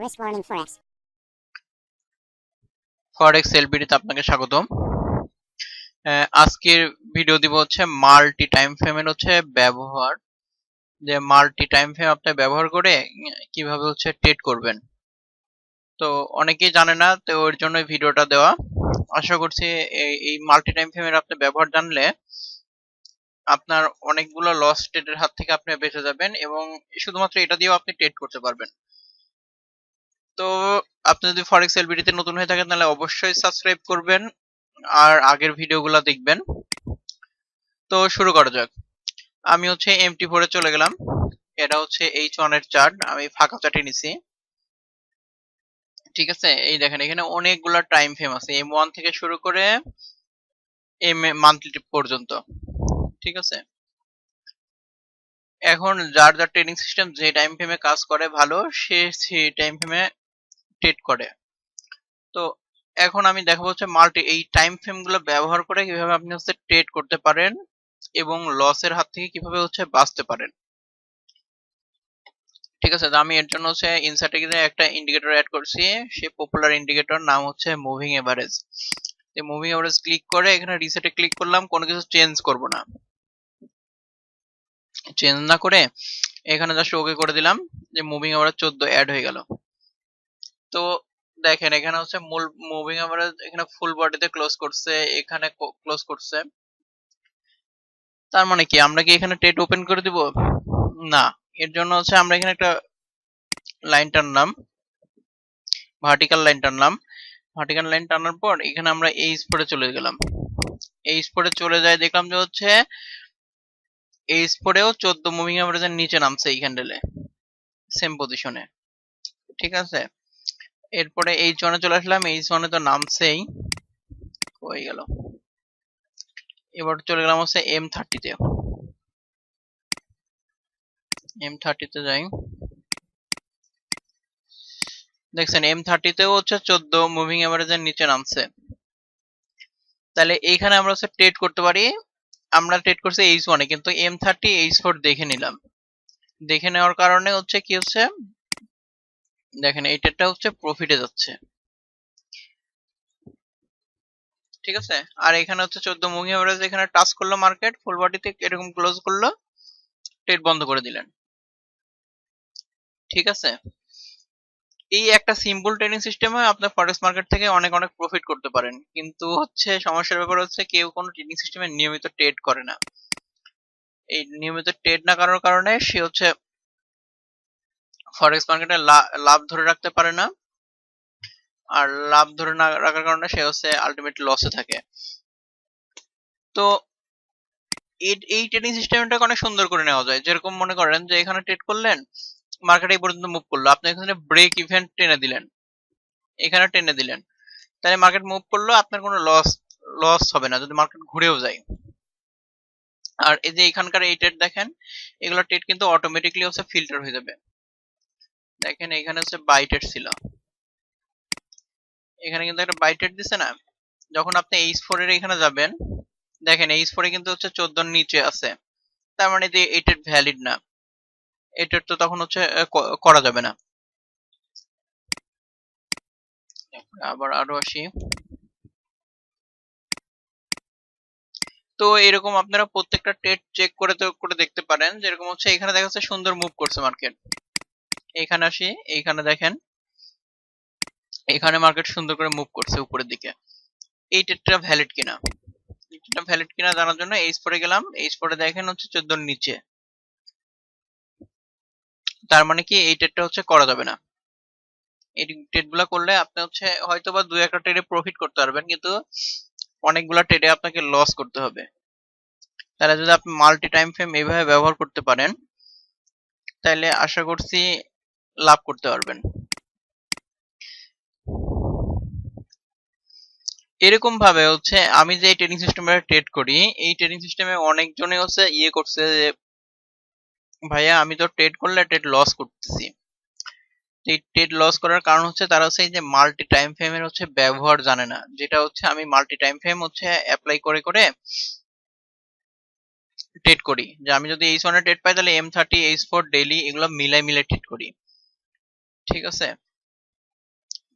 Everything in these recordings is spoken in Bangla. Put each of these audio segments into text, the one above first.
Risk warning forex. ফরেক্স এলবিডিতে আপনাকে স্বাগতম। আজকের ভিডিও দিব হচ্ছে মাল্টি টাইম ফ্রেমের হচ্ছে ব্যবহার, যে মাল্টি টাইম ফ্রেম আপনি ব্যবহার করে কিভাবে হচ্ছে ট্রেড করবেন। তো অনেকেই জানে না, তো ওর জন্য ভিডিওটা দেওয়া। আশা করছি এই মাল্টি টাইম ফ্রেমের আপনি ব্যবহার জানলে আপনার অনেকগুলো লস ট্রেডের হাত থেকে আপনি বেঁচে যাবেন এবং শুধুমাত্র এটা দিয়েও আপনি ট্রেড করতে পারবেন। তো আপনি যদি ফরেক্স এলবিডিতে নতুন হয়ে থাকেন তাহলে অবশ্যই সাবস্ক্রাইব করবেন আর আগের ভিডিওগুলো দেখবেন। তো শুরু করা যাক। আমি হচ্ছে MT4 এ চলে গেলাম। এটা হচ্ছে H1 এর চার্ট, আমি ফাঁকা চার্টে নিছি। ঠিক আছে, এই দেখেন এখানে অনেকগুলা টাইম ফ্রেম আছে, M1 থেকে শুরু করে M মান্থলি পর্যন্ত। ঠিক আছে, এখন যার যার ট্রেডিং সিস্টেম যে টাইম ফ্রেমে কাজ করে ভালো, সে সেই টাইম ফ্রেমে ট্রেড করে। তো এখন আমি দেখাবো হচ্ছে এই টাইম ফ্রেম গুলো ব্যবহার করে কিভাবে আপনি হচ্ছে ট্রেড করতে পারেন এবং লসের হাত থেকে কিভাবে হচ্ছে বাঁচতে পারেন। ঠিক আছে, তো আমি এর জন্য হচ্ছে ইনসার্টে গিয়ে একটা ইন্ডিকেটর অ্যাড করছি। সেই পপুলার ইন্ডিকেটর নাম হচ্ছে মুভিং এভারেজ। এই মুভিং এভারেজ ক্লিক করে এখানে রিসেটে ক্লিক করলাম, কোনো কিছু চেঞ্জ করব না। চেঞ্জ না করে এখানে জাস্ট ওকে করে দিলাম, যে মুভিং এভারেজ 14 অ্যাড হয়ে গেল। তো দেখেন এখানে হচ্ছে মূল মুভিং এভারেজ এখানে ফুল বডিতে ক্লোজ করছে, এখানে ক্লোজ করছে। তার মানে কি আমরা কি এখানে ট্রেড ওপেন করে দিব? না, এর জন্য হচ্ছে আমরা এখানে একটা লাইন টানলাম, ভার্টিক্যাল লাইন টানলাম। ভার্টিক্যাল লাইন টানার পর এখানে আমরা এই স্পটে চলে গেলাম। এই স্পটে চলে যায়, দেখলাম যে হচ্ছে এই স্পটেও 14 মুভিং এভারেজের নিচে নামছে এই ক্যান্ডেলে, সেম পজিশনে। ঠিক আছে, এরপরে এই জোনে চলে আসলাম, এই জোনে তো নামছেই, হয়ে গেল। এবার চলে গেলাম হচ্ছে M30 তে। M30 তে যাই, দেখছেন M30 তেও হচ্ছে 14 মুভিং এভারেজের নিচে নামছে। তাহলে এইখানে আমরা হচ্ছে ট্রেড করতে পারি। আমরা ট্রেড করছি H1 এ, কিন্তু M30 H4 দেখে নিলাম। দেখে নেওয়ার কারণে হচ্ছে কি হচ্ছে, দেখেন এই ট্রেডটা হচ্ছে প্রফিটে যাচ্ছে। ঠিক আছে, আর এখানে হচ্ছে 14 মুভিং এভারেজ এখানে টাচ করলো, মার্কেট ফুল বডিতে এরকম ক্লোজ করলো, ট্রেড বন্ধ করে দিলেন। ঠিক আছে, এই একটা সিম্পল ট্রেডিং সিস্টেমে আপনার ফরেক্স মার্কেট থেকে অনেক অনেক প্রফিট করতে পারেন। কিন্তু হচ্ছে সমস্যার ব্যাপার হচ্ছে কেউ কোনো ট্রেডিং সিস্টেমে নিয়মিত ট্রেড করে না। এই নিয়মিত ট্রেড না করার কারণে সে হচ্ছে ফরেক্স মার্কেটে লাভ ধরে রাখতে পারে না, আর লাভ ধরে না রাখার কারণে সে হচ্ছে আলটিমেটলি লসে থাকে। তো এই ট্রেডিং সিস্টেমটাকে অনেক সুন্দর করে নেওয়া যায়। যেরকম মনে করেন যে এখানে ট্রেড করলেন, মার্কেট এই পর্যন্ত মুভ করলো, আপনি এখানে ব্রেক ইভেন্ট টেনে দিলেন, এখানে টেনে দিলেন, তাহলে মার্কেট মুভ করলো, আপনার কোনো লস হবে না যদি মার্কেট ঘুরেও যায়। আর এই যে এখানকার এই ট্রেড দেখেন, এগুলো ট্রেড কিন্তু অটোমেটিকলি হচ্ছে ফিল্টার হয়ে যাবে। দেখেন এখানে হচ্ছে বাই ট্রেড ছিল, এখানে কিন্তু একটা বাই ট্রেড দিছে না। যখন আপনি H4 এর এখানে যাবেন, দেখেন H4 এ কিন্তু হচ্ছে 14 নিচে আছে, তার মানে যে এই ট্রেড ভ্যালিড না, এই ট্রেড তো তখন হচ্ছে করা যাবে না। আবার আরো আসি। তো এরকম আপনারা প্রত্যেকটা ট্রেড চেক করে দেখতে পারেন। যেরকম হচ্ছে এখানে দেখা যাচ্ছে সুন্দর মুভ করছে মার্কেট, এখানে আসি, এইখানে দেখেন এখানে মার্কেট সুন্দর করে মুভ করছে উপরের দিকে। এই ট্রেডটা ভ্যালিড কিনা, এটা ভ্যালিড কিনা জানার জন্য এই স্পটে গেলাম, এই স্পটে দেখেন হচ্ছে 14 নিচে, তার মানে কি এই ট্রেডটা হচ্ছে করা যাবে না। এই ট্রেডগুলো করলে আপনি হচ্ছে হয়তোবা দুই একটা ট্রেডে প্রফিট করতে পারবেন, কিন্তু অনেকগুলা ট্রেডে আপনাকে লস করতে হবে। তাহলে যদি আপনি মাল্টি টাইম ফ্রেম এইভাবে ব্যবহার করতে পারেন, তাহলে আশা করছি লাভ করতে পারবেন। এরকম ভাবে হচ্ছে আমি যে ট্রেডিং সিস্টেমে ট্রেড করি, এই ট্রেডিং সিস্টেমে অনেকজনে হচ্ছে করছে যে ভাইয়া আমি তো ট্রেড করলে ট্রেড লস করতেছি। এই ট্রেড লস করার কারণ হচ্ছে তারা হচ্ছে এই যে মাল্টি টাইম ফ্রেমের হচ্ছে ব্যবহার জানে না, যেটা হচ্ছে আমি মাল্টি টাইম ফ্রেম হচ্ছে অ্যাপ্লাই করে করে ট্রেড করি। যে আমি যদি H1 এ ট্রেড পাই তাহলে M30 H4 ডেইলি এগুলো মিলাই ট্রেড করি। ঠিক আছে,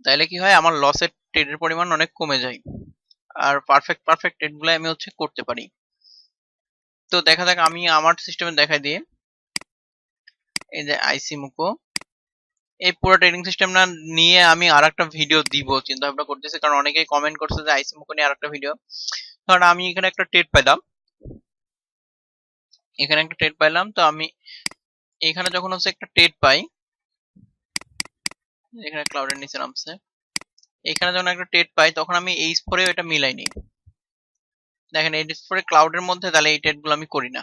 তাহলে কি হয়, আমার লসের ট্রেডের পরিমাণ অনেক কমে যায়, আর পারফেক্ট ট্রেডগুলো আমি করতে পারি। তো দেখা যাক, আমি আমার সিস্টেমে দেখাই দিই। এই যে আইসিমুকো, এই পুরো ট্রেডিং সিস্টেমটা নিয়ে আমি আরেকটা ভিডিও দিব চিন্তা ভাবনা করতেছি, কারণ অনেকেই কমেন্ট করছে যে আইসিমুকো নিয়ে আরেকটা ভিডিও। কারণ আমি এখানে একটা ট্রেড পাইলাম, তো আমি এখানে যখন একটা ট্রেড পাই, এখানে ক্লাউডের নিচে নামছে, এখানে যখন একটা ট্রেড পাই তখন আমি H4 এ এটা মিলাই নিই। দেখেন H4 ক্লাউডের মধ্যে, তাহলে এই ট্রেড গুলো আমি করি না।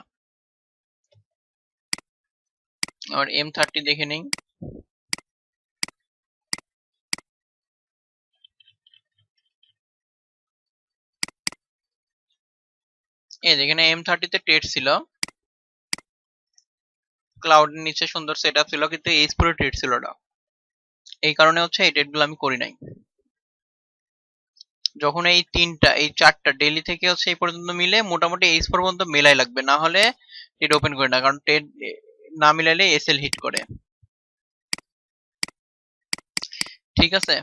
আর M30 দেখে নেই, এই যেখানে M30 তে ট্রেড ছিল, ক্লাউডের নিচে সুন্দর সেটআপ ছিল, কিন্তু H4 এ ট্রেড ছিল না। এই কারণে এই ট্রেড গুলো আমি করি নাই। যখন এই চারটা ডেইলি থেকে এই পর্যন্ত মিলে মোটামুটি H4 পর্যন্ত মেলাই লাগবে, না হলে ট্রেড ওপেন করে না, কারণ ট্রেড না মিলাইলে এসএল হিট করে। ঠিক আছে,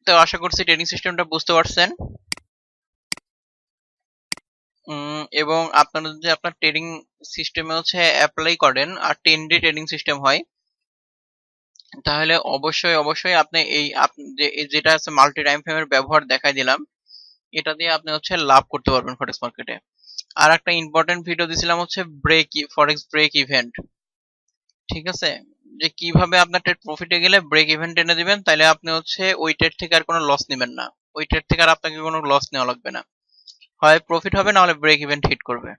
তো আশা করছি ট্রেডিং সিস্টেমটা বুঝতে পারছেন। এবং আপনারা যদি আপনার ট্রেডিং সিস্টেমে অ্যাপ্লাই করেন আর 10 ডে ট্রেডিং সিস্টেম হয়, তাহলে অবশ্যই আপনি যেটা আছে মাল্টি টাইম ফ্রেমের ব্যবহার দেখাই দিলাম, এটা দিয়ে আপনি লাভ করতে পারবেন ফরেক্স মার্কেটে। আর একটা ইম্পর্টেন্ট ভিডিও দিছিলাম ফরেক্স ব্রেক ইভেন্ট। ঠিক আছে, যে কিভাবে আপনার ট্রেড প্রফিটে গেলে ব্রেক ইভেন্ট এনে দিবেন, তাহলে আপনি ওই ট্রেড থেকে আর কোনো লস নেবেন না, ওই ট্রেড থেকে আর আপনাকে কোনো লস নেওয়া লাগবে না, হয় প্রফিট হবে না হলে ব্রেক ইভেন্ট হিট করবে।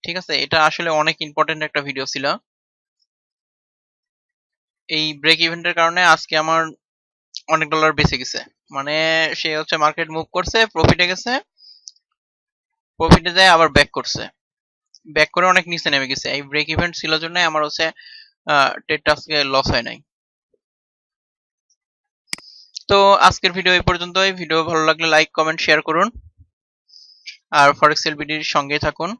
ঠিক আছে, এটা আসলে অনেক ইম্পর্টেন্ট একটা ভিডিও ছিল। এই ব্রেক ইভেন্টের কারণে আজকে আমার অনেক ডলার বেঁচে গেছে। মানে সে মার্কেট মুভ করছে, প্রফিটে গেছে, প্রফিটে যায় আবার ব্যাক করছে, ব্যাক করে অনেক নিচে নেমে গেছে। এই ব্রেক ইভেন্ট ছিল জন্য আমার ট্রেডটা আজকে লস হয় নাই। তো আজকের ভিডিও এই পর্যন্তই। ভিডিও ভালো লাগলে লাইক কমেন্ট শেয়ার করুন, আর ফরেক্স এলবিডির সঙ্গেই থাকুন।